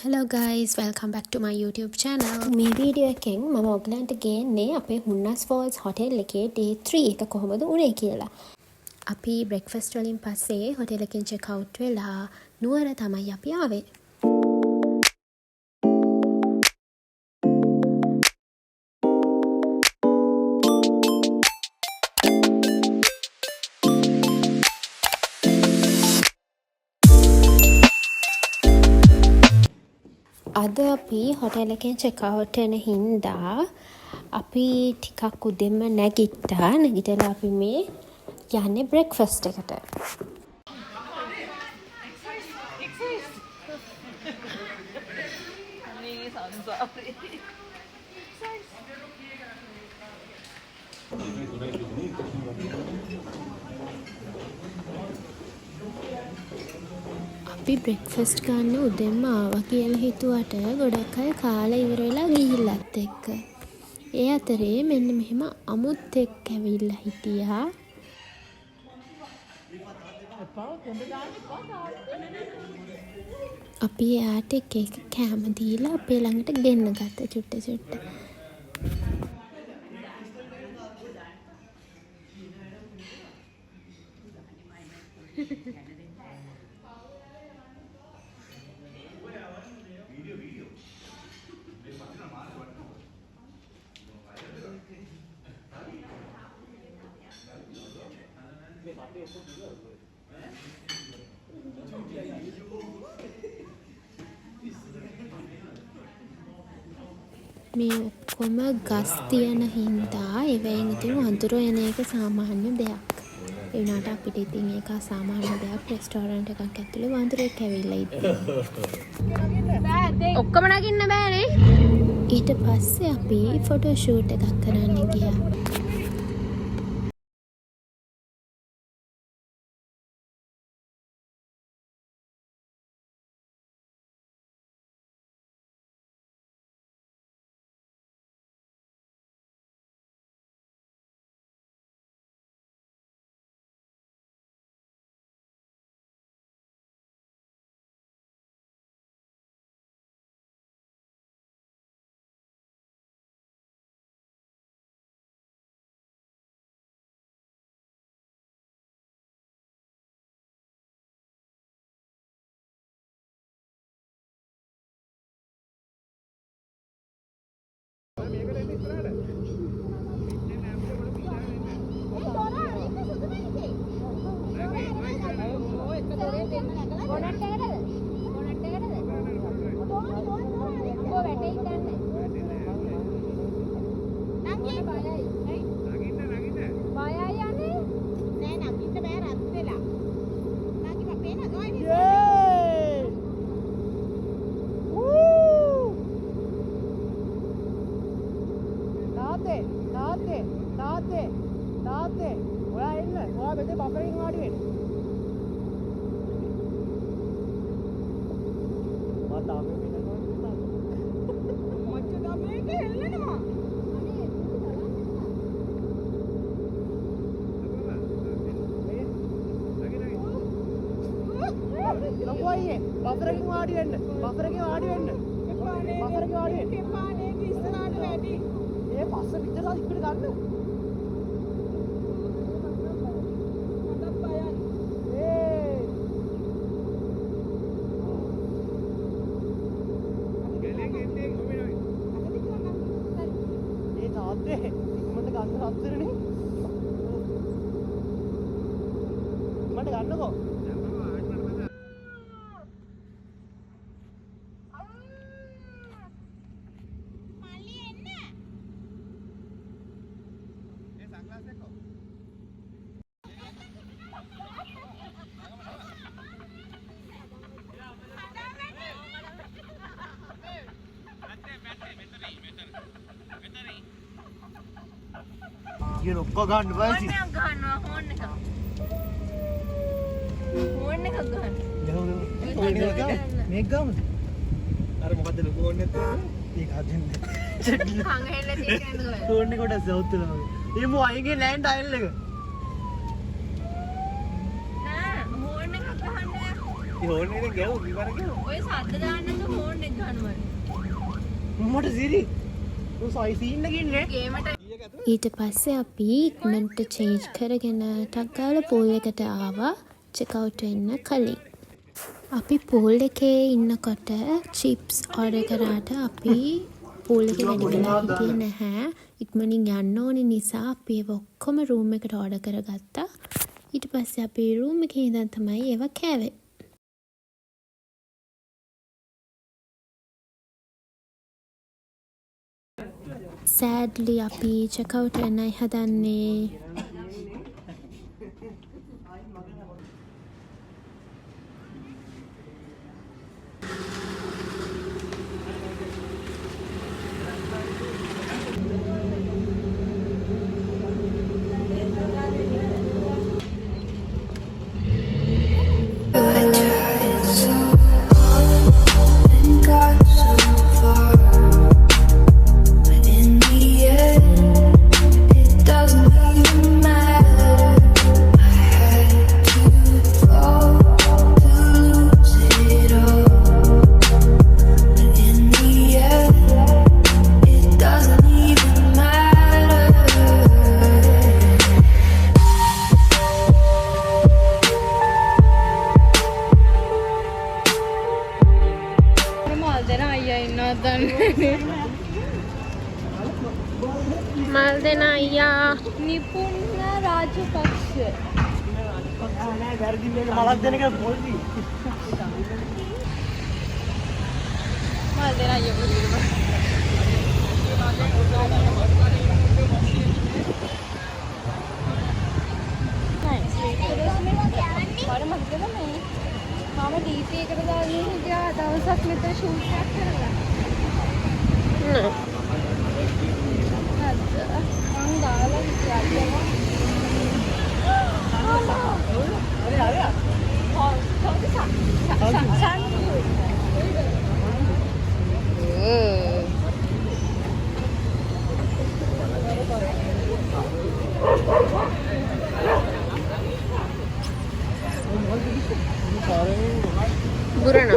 Hello guys, welcome back to my YouTube channel. මේ video එකෙන් මම ඔයගලන්ට ගේන්නේ අපේ හුන්නස් ෆෝල්ස් හොටෙල් එකේ day 3 එක කොහොමද උනේ කියලා. අපි breakfast වලින් පස්සේ හොටෙල් එකෙන් check out වෙලා නුවර තමයි අපි ආවේ. අද අපි හොටෙල් එකෙන් check out වෙන හින්දා අපි ටිකක් උදෙන්ම නැගිට්ටා. නැගිටලා අපි මේ යන්නේ breakfast එකට. අපි බ්‍රෙක්ෆාස්ට් ගන්න උදෙන්ම ආවා කියලා හිතුවට ගොඩක් අය කාලා ඉවර වෙලා ගිහිල්ලත් එක්ක. ඒ අතරේ මෙන්න මෙහෙම අමුත් එක්ක ඇවිල්ලා හිටියා. අපි එයාට එක එක කෑම දීලා අපේ ළඟට ගෙන්න ගත්තා චුට්ට චුට්ට. මේ ඔක්කොම ගස් තියන හින්දා ඒවෙන් ඉතින් වඳුර එන එක සාමාන්‍ය දෙයක්. ඒ වුණාට අපිට ඉතින් ඒක අසාමාන්‍ය දෙයක්. රෙස්ටෝරන්ට් එකක් ඇතුලේ වඳුරෙක් ඇවිල්ලා ඉන්නේ. ඔක්කොම නගින්න බෑනේ. ඊට පස්සේ අපි ෆොටෝ ෂූට් එකක් කරන්න ගියා. තාත්තේ ඔයා එන්න. ඔයා මෙතේ බෆරකින් වාඩි වෙන්න. මම තාමේ වෙනවා. මච්ච මේක හෙල්ලෙනවා. ලොකුයි බෆරකින් වාඩි වෙන්න. බෆරකින් වාඩි වෙන්න. බෆරකින් වාඩි වෙන්න. එපානේ ඉස්සරහට වැඩි. ඒ පස්ස පිටලා ඉක්කට ගන්න. මට ගන්නකෝ. මල්ලි එන්න. ඒ සන්ග්ලාස් එක්කෝ. ये ඔක්කො ගන්න බෑ. ඕන්න ගන්නවා හොන්න එක. හොන්න එක ගන්න. මේක ගමු. අර මොකද්ද ලොකු ඕන්න එක? ඒක හදින්න. හංග හෙල්ල තියෙන්නේ නේද? ඕන්න කොට සවුත් වෙනවා. මේ මෝ අයගේ ලෑන්ඩ් අයල් එක. නෑ හොන්න එක ගහන්න. හෝන් එකෙන් ගැව්ව විවර ගැව්ව. ඔය සද්ද දාන්න හෝන් එක මට සිරි සයි සීන් එකේ ඉන්නේ ඊට පස්සේ අපි ඉක්මනට චේන්ජ් කරගෙන ටක් ගාලා පූල් එකට ආවා චෙක් අවුට් වෙන්න කලින්. අපි පූල් එකේ ඉන්නකොට චිප්ස් ඕඩර් කරාට අපි පූල් එකේ වැඩි වෙලා හිටියේ නැහැ. ඉක්මනින් යන්න ඕනේ නිසා අපි ඒව ඔක්කොම රූම් එකට ඕඩර් කරගත්තා. ඊට පස්සේ අපි රූම් එකේ ඉඳන් තමයි ඒව කෑවේ. sadly අපි check out වෙන්නයි හදන්නේ. මල් දෙන අයියා නිපුන්න රාජපක්ෂ නෑ වැරදි මේක මලක් දෙන එක පොල්ටි මල් දෙන අයියා පුදුම මම DP එකට දාගෙන හිටියා දවසක් මෙතන ෂූට් එකක් කරලා නෑ මං දාලා හිටියා බුරණ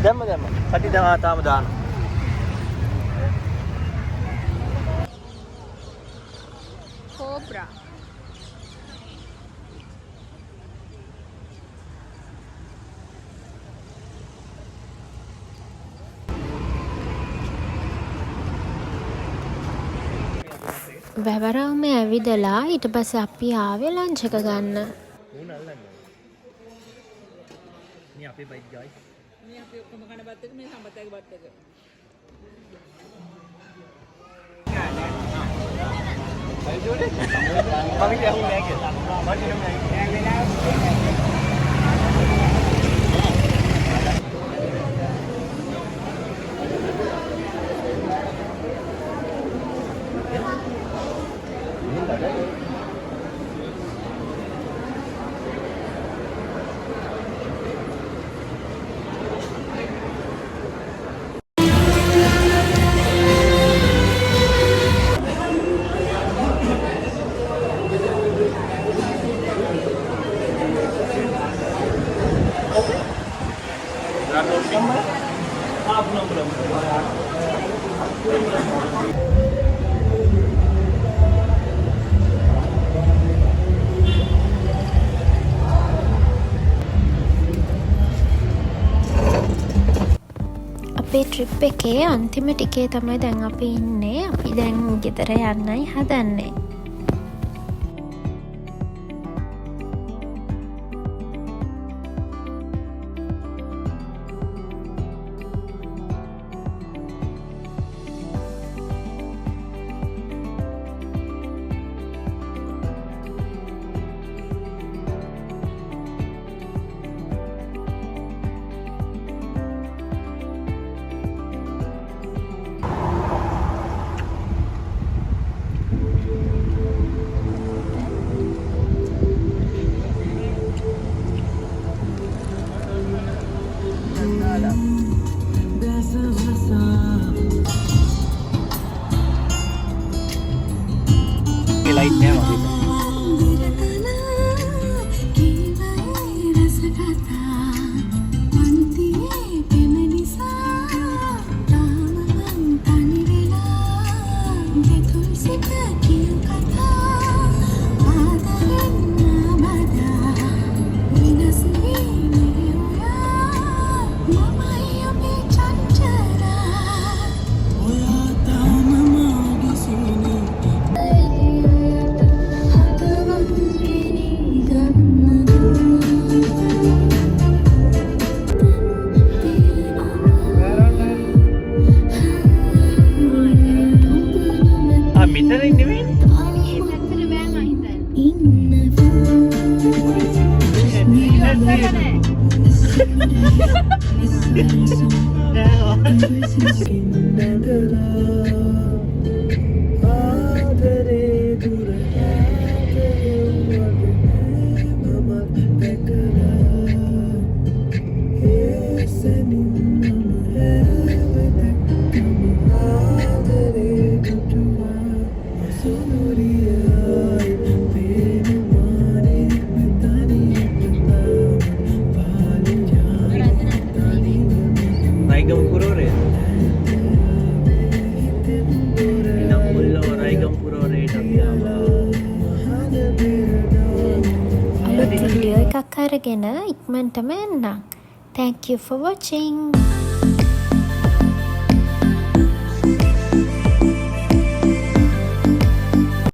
දැම්ම කටි දාන තාම දාන Cobra. වැවරවුම ඇවිදලා ඊට පස්සේ අපි ආවේ ලන්ච් එක ගන්න. ඌන අල්ලන්න. මේ අපේ බයික් ගායි. මේ අපි ඔක්කොම කන බත් එක මේ සම්බතගේ බත් එක. අපේ ට්‍රිප් එකේ අන්තිම ටිකේ තමයි දැන් අපි ඉන්නේ. අපි දැන් ගෙදර යන්නයි හදන්නේ. लाइट है वहाँ අලුත් වීඩියෝ එකක් අරගෙන ඉක්මනටම එන්නම්. Thank you for watching.